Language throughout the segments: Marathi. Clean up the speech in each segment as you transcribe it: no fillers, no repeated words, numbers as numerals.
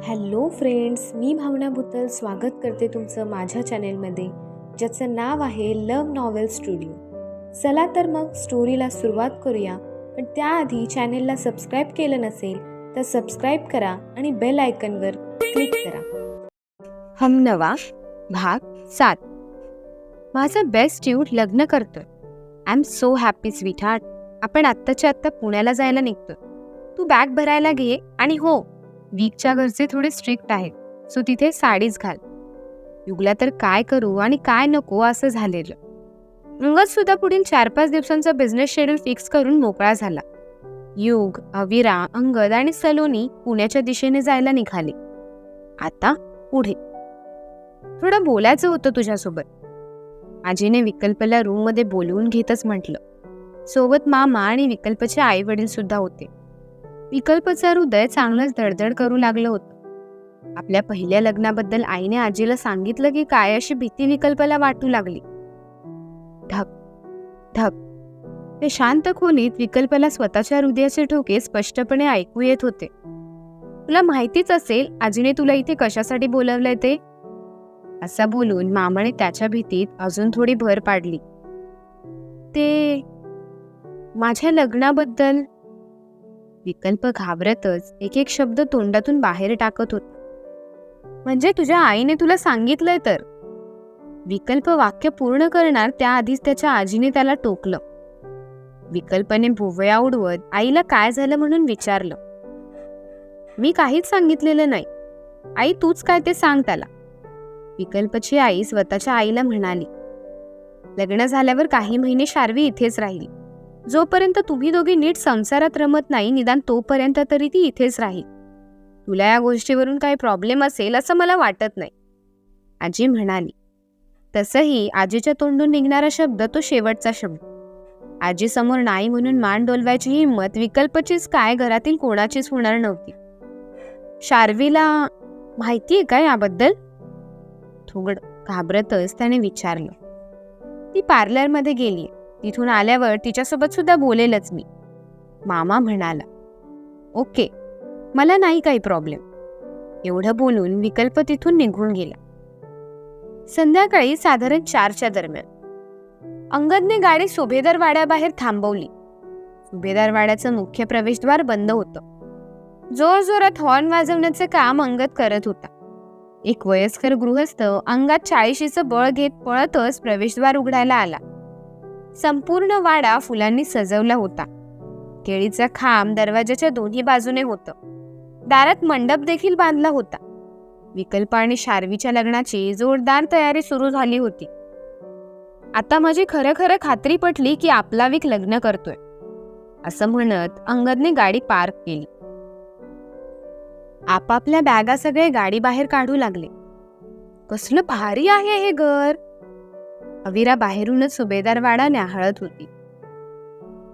हॅलो फ्रेंड्स, मी भावना भुतल स्वागत करते तुमचं माझ्या चॅनेलमध्ये, ज्याचं नाव आहे लव्ह नॉवेल स्टुडिओ. चला तर मग स्टोरीला सुरुवात करूया. पण त्याआधी चॅनेलला सबस्क्राईब केलं नसेल तर सबस्क्राईब करा आणि बेल आयकनवर क्लिक करा. हमनवा भाग 7. माझं बेस्ट ड्यूड लग्न करतोय. I am so happy sweetheart. आपण आत्ताच्या आत्ता पुण्याला जायला निघतोय. तू बॅग भरायला घे आणि हो, वीकच्या घरचे थोडे स्ट्रिक्ट आहेत, सो तिथे साडीच घाल. युगला तर काय करू आणि काय नको असं झालेलं. अंगद सुद्धा पुढील 4-5 दिवसांचा बिझनेस शेड्यूल फिक्स करून मोकळा झाला. युग, अविरा, अंगद आणि सलोनी पुण्याच्या दिशेने जायला निघाले. आता पुढे थोडं बोलायचं होतं तुझ्यासोबत. आजीने विकल्पला रूममध्ये बोलवून घेतच म्हटलं. सोबत मामा आणि विकल्पचे आई वडील सुद्धा होते. विकल्पचं हृदय चांगलंच धडधड करू लागलं होतं. आपल्या पहिल्या लग्नाबद्दल आईने आजीला सांगितलं की काय अशी भीती विकल्पला वाटू लागली. धक धक. ते शांत खोलीत विकल्पला स्वतःच्या हृदयाचे ठोके स्पष्टपणे ऐकू येत होते. तुला माहितीच असेल आजीने तुला इथे कशासाठी बोलवलंय ते, असं बोलून मामाने त्याच्या भीतीत अजून थोडी भर पाडली. ते माझ्या लग्नाबद्दल. विकल्प घाबरतच एक एक शब्द तोंडातून बाहेर टाकत होता. म्हणजे तुझ्या आईने तुला सांगितलंय तर. विकल्प वाक्य पूर्ण करणार त्याआधीच त्याच्या आजीने त्याला टोकलं. विकल्पने भुवया उडवत आईला काय झालं म्हणून विचारलं. मी काहीच सांगितलेलं नाही आई, तूच काय ते सांग त्याला. विकल्पची आई स्वतःच्या आईला म्हणाली. लग्न झाल्यावर काही महिने शार्वी इथेच राहील. जोपर्यंत तुम्ही दोघी नीट संसारात रमत नाही, निदान तोपर्यंत तरी ती इथेच राहील. तुला या गोष्टीवरून काही प्रॉब्लेम असेल असं मला वाटत नाही, आजी म्हणाली. तसंही आजीच्या तोंडून निघणारा शब्द तो शेवटचा शब्द. आजी समोर नाही म्हणून मान डोलवायची हिंमत विकल्पचीच काय घरातील कोणाचीच होणार नव्हती. शार्वीला माहितीये का याबद्दल, थोडं घाबरतच त्याने विचारलं. ती पार्लरमध्ये गेली. तिथून आल्यावर तिच्यासोबत सुद्धा बोलेलच मी, मामा म्हणाला. ओके, मला नाही काही प्रॉब्लेम. एवढं बोलून विकल्प तिथून निघून गेला. संध्याकाळी साधारण 4च्या दरम्यान अंगदने गाडी सुभेदार वाड्याबाहेर थांबवली. सुभेदार वाड्याचं मुख्य प्रवेशद्वार बंद होतं. जोरजोरात हॉर्न वाजवण्याचं काम अंगद करत होता. एक वयस्कर गृहस्थ अंगात 40चं बळ घेत पळतच प्रवेशद्वार उघडायला आला. संपूर्ण वाडा फुलांनी सजवला होता. केळीचा खांब दरवाजाच्या दोन्ही बाजूने होतं. दारात मंडप देखील बांधला होता. विकल्प आणि शार्वीच्या लग्नाची जोरदार तयारी सुरू झाली होती. आता माझी खरं खात्री पटली की आपला विक लग्न करतोय, असं म्हणत अंगदने गाडी पार्क केली. आपापल्या बॅगा सगळे गाडी बाहेर काढू लागले. कसलं भारी आहे हे घर. अविरा बाहेरूनच सुभेदार वाडा न्याहाळत होती.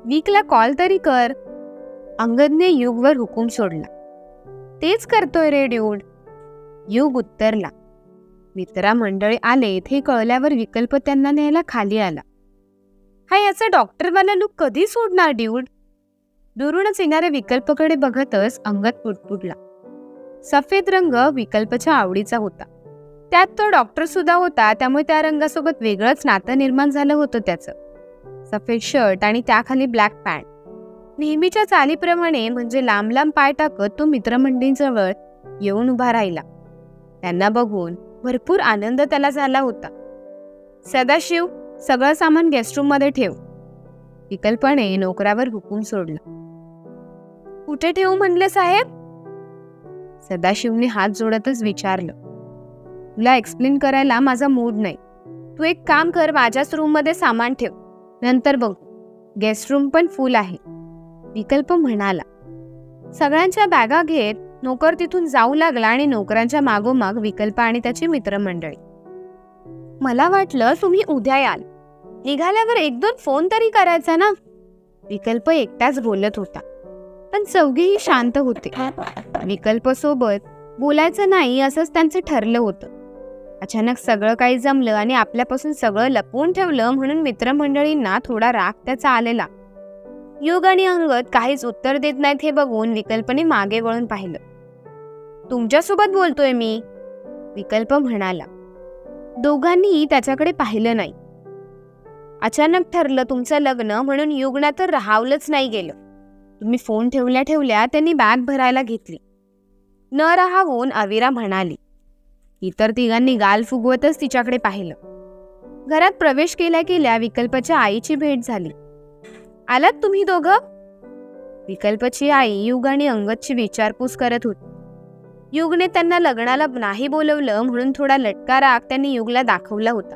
विकला कॉल तरी कर, अंगदने युगवर हुकूम सोडला. तेच करतोय रे ड्यूड, युग उत्तरला. मित्रा मंडळी आले हे कळल्यावर विकल्प त्यांना न्यायला खाली आला. हा याचा डॉक्टरवाला लुक कधी सोडणार ड्यूड. दुरूनच येणाऱ्या विकल्पकडे बघतच अंगद पुटपुटला. सफेद रंग विकल्पच्या आवडीचा होता. त्यात तो डॉक्टर सुद्धा होता, त्यामुळे त्या रंगासोबत वेगळंच नातं निर्माण झालं होतं त्याचं. सफेद शर्ट आणि त्याखाली ब्लॅक पॅन्ट. नेहमीच्या चालीप्रमाणे म्हणजे लांब लांब पाय टाकत तो मित्रमंडळींजवळ येऊन उभा राहिला. त्यांना बघून भरपूर आनंद त्याला झाला होता. सदाशिव, सगळं सामान गेस्टरूम मध्ये ठेव, विकल्पने नोकरावर हुकूम सोडला. कुठे ठेवू म्हणले साहेब, सदाशिवने हात जोडतच विचारलं. तुला एक्सप्लेन करायला माझा मूड नाही. तू एक काम कर, माझ्याच रूम मध्ये सामान ठेव, नंतर बघू. गेस्ट रूम पण फुल आहे, विकल्प म्हणाला. सगळ्यांच्या बॅगा घेत नोकर तिथून जाऊ लागला आणि नोकरांच्या मागोमाग विकल्प आणि त्याची मित्रमंडळी. मला वाटलं तुम्ही उद्या याल. निघाल्यावर 1-2 फोन तरी करायचा ना, विकल्प एकटाच बोलत होता. पण चौघेही शांत होते. विकल्प सोबत बोलायचं नाही असंच त्यांचं ठरलं होतं. अचानक सगळं काही जमलं आणि आपल्यापासून सगळं लपवून ठेवलं म्हणून मित्रमंडळींना थोडा राग त्याचा आलेला. युग आणि अंगद काहीच उत्तर देत नाहीत हे बघून विकल्पने मागे वळून पाहिलं. तुमच्यासोबत बोलतोय मी, विकल्प म्हणाला. दोघांनीही त्याच्याकडे पाहिलं नाही. अचानक ठरलं तुमचं लग्न म्हणून युगना तर राहावलंच नाही गेलं. तुम्ही फोन ठेवल्या ठेवल्या त्यांनी बॅग भरायला घेतली. न राहावून अविरा म्हणाली. इतर तिघांनी गाल फुगवतच तिच्याकडे पाहिलं. घरात प्रवेश केल्या केल्या विकल्पच्या आईची भेट झाली. आलात तुम्ही दोघं? विकल्पची आई युग आणि अंगदची विचारपूस करत होती. युगने त्यांना लग्नाला नाही बोलवलं म्हणून थोडा लटका राग त्यांनी युगला दाखवला होता.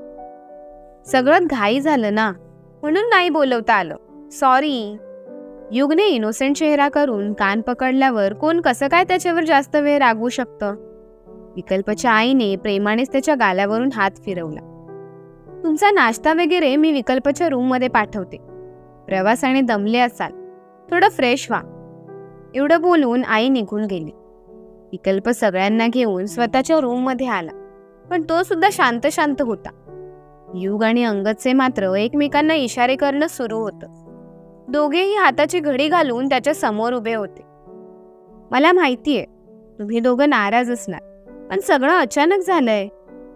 सगळं घाई झालं ना, म्हणून नाही बोलवता आलं, सॉरी. युगने इनोसेंट चेहरा करून कान पकडल्यावर कोण कसं काय त्याच्यावर जास्त वेळ रागवू शकतं. विकल्पच्या आईने प्रेमानेच त्याच्या गालावरून हात फिरवला. तुमचा नाश्ता वगैरे मी विकल्पच्या रूममध्ये पाठवते. प्रवासाने दमले असाल, थोडं फ्रेश व्हा. एवढं बोलून आई निघून गेली. विकल्प सगळ्यांना घेऊन स्वतःच्या रूममध्ये आला, पण तो सुद्धा शांत शांत होता. युग आणि अंगदचे मात्र एकमेकांना इशारे करणं सुरू होतं. दोघेही हाताची घडी घालून त्याच्या समोर उभे होते. मला माहितीये तुम्ही दोघं नाराज असणार, पण सगळं अचानक झालंय.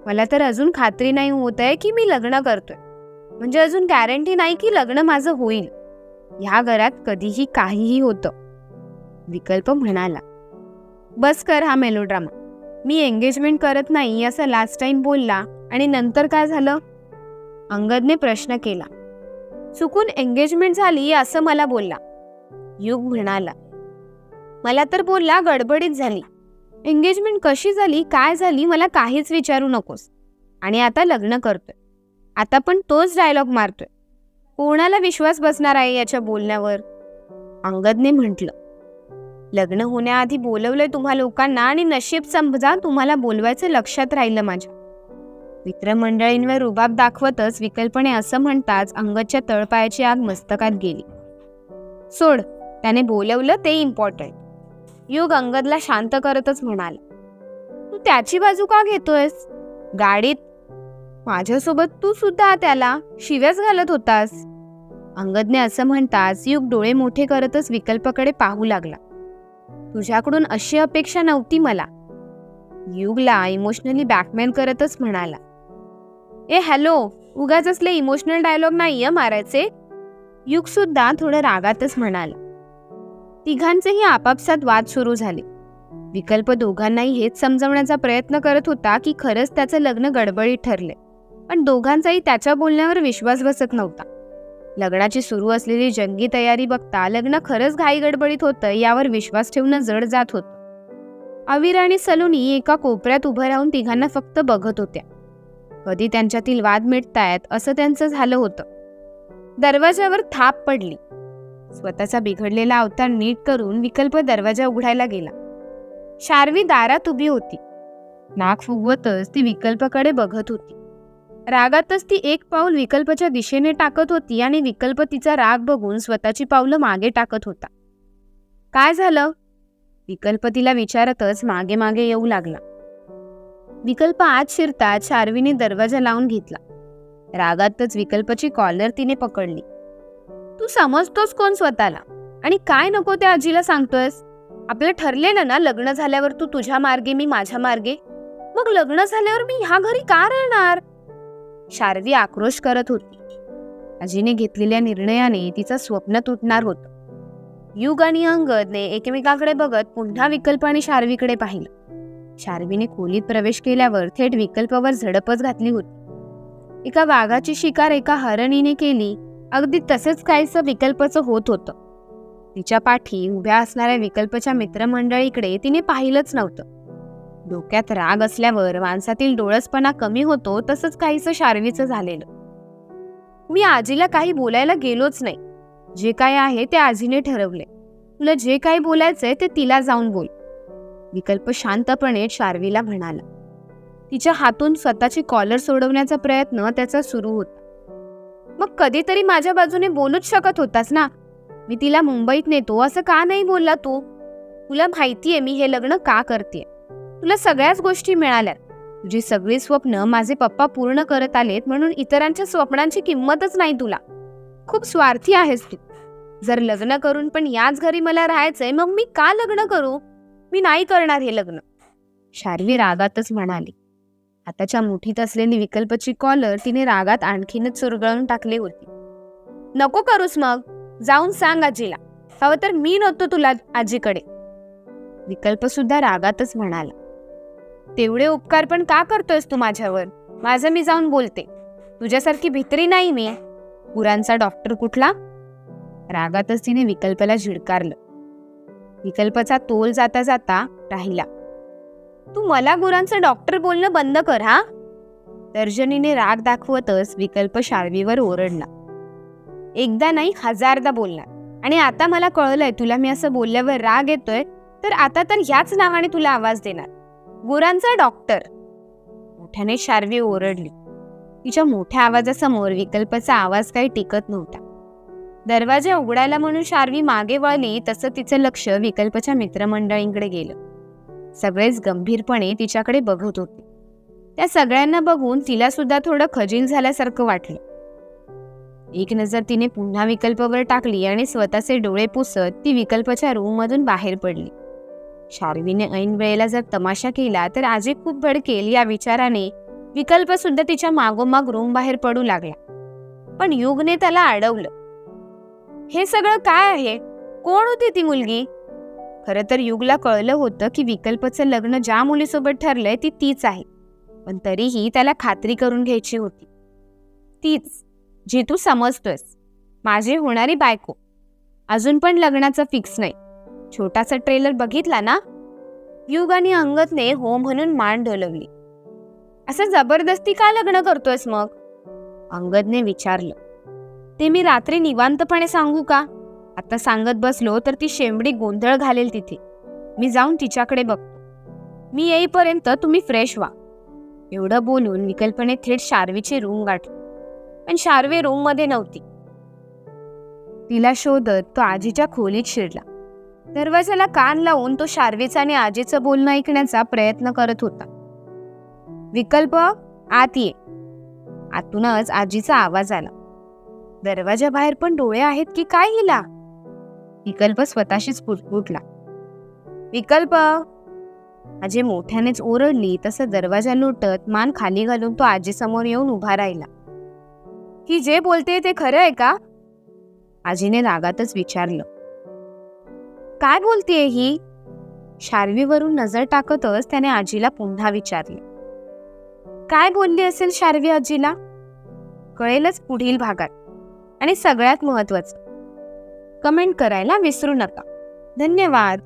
मला तर अजून खात्री नाही होत आहे की मी लग्न करतोय. म्हणजे अजून गॅरंटी नाही की लग्न माझं होईल. ह्या घरात कधीही काहीही होतं, विकल्प म्हणाला. बस कर हा मेलोड्रामा. मी एंगेजमेंट करत नाही असं लास्ट टाइम बोलला आणि नंतर काय झालं? अंगदने प्रश्न केला. चुकून एंगेजमेंट झाली असं मला बोलला, युग म्हणाला. मला तर बोलला गडबडीत झाली. एंगेजमेंट कशी झाली, काय झाली मला काहीच विचारू नकोस. आणि आता लग्न करतोय. आता पण तोच डायलॉग मारतोय. कोणाला विश्वास बसणार आहे याच्या बोलण्यावर? अंगदने म्हटलं. लग्न होण्याआधी बोलवलंय तुम्हा लोकांना आणि नशीब समजा तुम्हाला बोलवायचं लक्षात राहिलं माझ्या. मित्रमंडळींवर रुबाब दाखवतच विकल्पने असं म्हणताच अंगदच्या तळपायाची आग मस्तकात गेली. सोड, त्याने बोलवलं ते इम्पॉर्टंट, युग अंगदला शांत करतच म्हणाला. तू त्याची बाजू का घेतोयस? गाडीत माझ्यासोबत तू सुद्धा त्याला शिव्याच घालत होतास. अंगदने असं म्हणताच युग डोळे मोठे करतच विकल्पाकडे पाहू लागला. तुझ्याकडून अशी अपेक्षा नव्हती मला, युगला इमोशनली बॅकमेल करतच म्हणाला. ए हॅलो, उगाच असले इमोशनल डायलॉग नाहीये मारायचे, युग सुद्धा थोडं रागातच म्हणाला. तिघांचेही आपापसात वाद सुरू झाले. विकल्प दोघांनाही हेच समजवण्याचा प्रयत्न करत होता की खरंच त्याचं लग्न गडबडीत ठरले, पण दोघांचाही त्याच्या बोलण्यावर विश्वास बसत नव्हता. लग्नाची सुरू असलेली जंगी तयारी बघता लग्न खरंच घाई गडबडीत होतं यावर विश्वास ठेवणं जड जात होतं. अविरा आणि सलोनी एका कोपऱ्यात उभं राहून तिघांना फक्त बघत होत्या. कधी त्यांच्यातील वाद मिटतायत असं त्यांचं झालं होतं. दरवाजावर थाप पडली. स्वतःचा बिघडलेला अवतार नीट करून विकल्प दरवाजा उघडायला गेला. शार्वी दारात उभी होती. नाक फुगवतच ती विकल्पाकडे बघत होती. रागातच ती एक पाऊल विकल्पाच्या दिशेने टाकत होती आणि विकल्प तिचा राग बघून स्वतःची पावलं मागे टाकत होता. काय झालं? विकल्प तिला विचारतच मागे मागे येऊ लागला. विकल्प आत शिरताच शार्वीने दरवाजा लावून घेतला. रागातच विकल्पाची कॉलर तिने पकडली. तू समजतोस कोण स्वतःला? आणि काय नको त्या आजीला सांगतोयस? आपलं ठरलेलं ना लग्न झाल्यावर तू तुझ्या मार्गे मी माझ्या मार्गे, मग लग्न झाल्यावर मी ह्या घरी का राहणार? शार्वी आक्रोश करत होती. आजीने घेतलेल्या निर्णयाने तिचं स्वप्न तुटणार होतं. युग आणि अंगदने एकमेकाकडे बघत पुन्हा विकल्प आणि शार्वीकडे पाहिलं. शार्वीने खोलीत प्रवेश केल्यावर थेट विकल्पावर झडपच घातली होती. एका वाघाची शिकार एका हरणीने केली, अगदी तसेच काहीसं विकल्पाचं होत होतं. तिच्या पाठी उभ्या असणाऱ्या विकल्पाच्या मित्रमंडळीकडे तिने पाहिलंच नव्हतं. डोक्यात राग असल्यावर माणसातील डोळसपणा कमी होतो, तसंच काहीसं शार्वीचं झालेलं. मी आजीला काही बोलायला गेलोच नाही. जे काय आहे ते आजीने ठरवले. तुला जे काही बोलायचंय ते तिला जाऊन बोल, विकल्प शांतपणे शार्वीला म्हणाला. तिच्या हातून स्वतःची कॉलर सोडवण्याचा प्रयत्न त्याचा सुरू होता. मग कधीतरी माझ्या बाजूने बोलूच शकत होतास ना. मी तिला मुंबईत नेतो असं का नाही बोलला तू? तुला माहितीये मी हे लग्न का करतेय. तुला सगळ्याच गोष्टी मिळाल्यात. तुझी सगळी स्वप्न माझे पप्पा पूर्ण करत आलेत म्हणून इतरांच्या स्वप्नांची किंमतच नाही तुला. खूप स्वार्थी आहेस तू. जर लग्न करून पण याच घरी मला राहायचंय, मग मी का लग्न करू? मी नाही करणार हे लग्न. शार्वी रागातच म्हणाली. हाताच्या मुठीत असलेली विकल्पची कॉलर तिने रागात आणखीनच चुरगळून टाकली होती. नको करूस मग, जाऊन सांग आजीला. हवं तर मी नव्हतो तुला आजीकडे. विकल्प सुद्धा रागातच म्हणाला. तेवढे उपकार पण का करतोयस तू माझ्यावर? माझं मी जाऊन बोलते. तुझ्यासारखी भित्री नाही मी. गुरांचा डॉक्टर कुठला? रागातच तिने विकल्पला झिडकारलं. विकल्पचा तोल जाता जाता राहिला. तू मला गुरांचं डॉक्टर बोलणं बंद कर हा. तर्जनीने राग दाखवतच विकल्प शार्वीवर ओरडला. एकदा नाही 1000दा बोलणार. आणि आता मला कळलंय तुला मी असं बोलल्यावर राग येतोय, तर आता तर ह्याच नावाने तुला आवाज देणार. गुरांचा डॉक्टर. मोठ्याने शार्वी ओरडली. तिच्या मोठ्या आवाजासमोर विकल्पचा आवाज काही टिकत नव्हता. दरवाजा उघडायला म्हणून शार्वी मागे वळली तसं तिचं लक्ष विकल्पच्या मित्रमंडळींकडे गेलं. सगळेच गंभीरपणे तिच्याकडे बघत होते. त्या सगळ्यांना बघून तिला सुद्धा थोडं खजील झाल्यासारखं वाटलं. एक नजर तिने पुन्हा विकल्पावर टाकली आणि स्वतःचे डोळे पुसत ती विकल्पाच्या रूममधून बाहेर पडली. शार्वीने ऐन वेळेला जर तमाशा केला तर आजी खूप भडकेल या विचाराने विकल्प सुद्धा तिच्या मागोमाग रूम बाहेर पडू लागला. पण युगने त्याला अडवलं. हे सगळं काय आहे? कोण होती ती मुलगी? खरं तर युगला कळलं होतं की विकल्पचं लग्न ज्या मुलीसोबत ठरलंय ती तीच आहे. पण तरीही त्याला खात्री करून घ्यायची होती. तीच जी तू समजतोयस, माझी होणारी बायको. अजून पण लग्नाचं फिक्स नाही. छोटासा ट्रेलर बघितला ना? युग आणि अंगदने हो म्हणून मान डोलवली. असं जबरदस्ती का लग्न करतोयस मग? अंगदने विचारलं. ते मी रात्री निवांतपणे सांगू का? आता सांगत बसलो तर ती शेंबडी गोंधळ घालेल तिथे. मी जाऊन तिच्याकडे बघतो. मी येईपर्यंत तुम्ही फ्रेश व्हा. एवढं बोलून विकल्पने थेट शार्वीची रूम गाठली. पण शार्वी रूम मध्ये नव्हती. तिला शोधत तो आजीच्या खोलीत शिरला. दरवाजाला कान लावून तो शार्वीचं आणि आजीचं बोलणं ऐकण्याचा प्रयत्न करत होता. विकल्प, आत ये. आतूनच आजीचा आवाज आला. दरवाजाबाहेर पण डोळे आहेत की काय हिला? विकल्प स्वतःशीच पुटपुटला. विकल्प. आजी मोठ्यानेच ओरडली तसं दरवाजा लोटत मान खाली घालून तो आजीसमोर येऊन उभा राहिला. ही जे बोलते ते खरं आहे का? आजीने रागातच विचारलं. काय बोलतेय ही? शार्वीवरून नजर टाकतच त्याने आजीला पुन्हा विचारले. काय बोलली असेल शार्वी आजीला? कळेलच पुढील भागात. आणि सगळ्यात महत्त्वाचं, कमेंट करायला विसरू नका. धन्यवाद.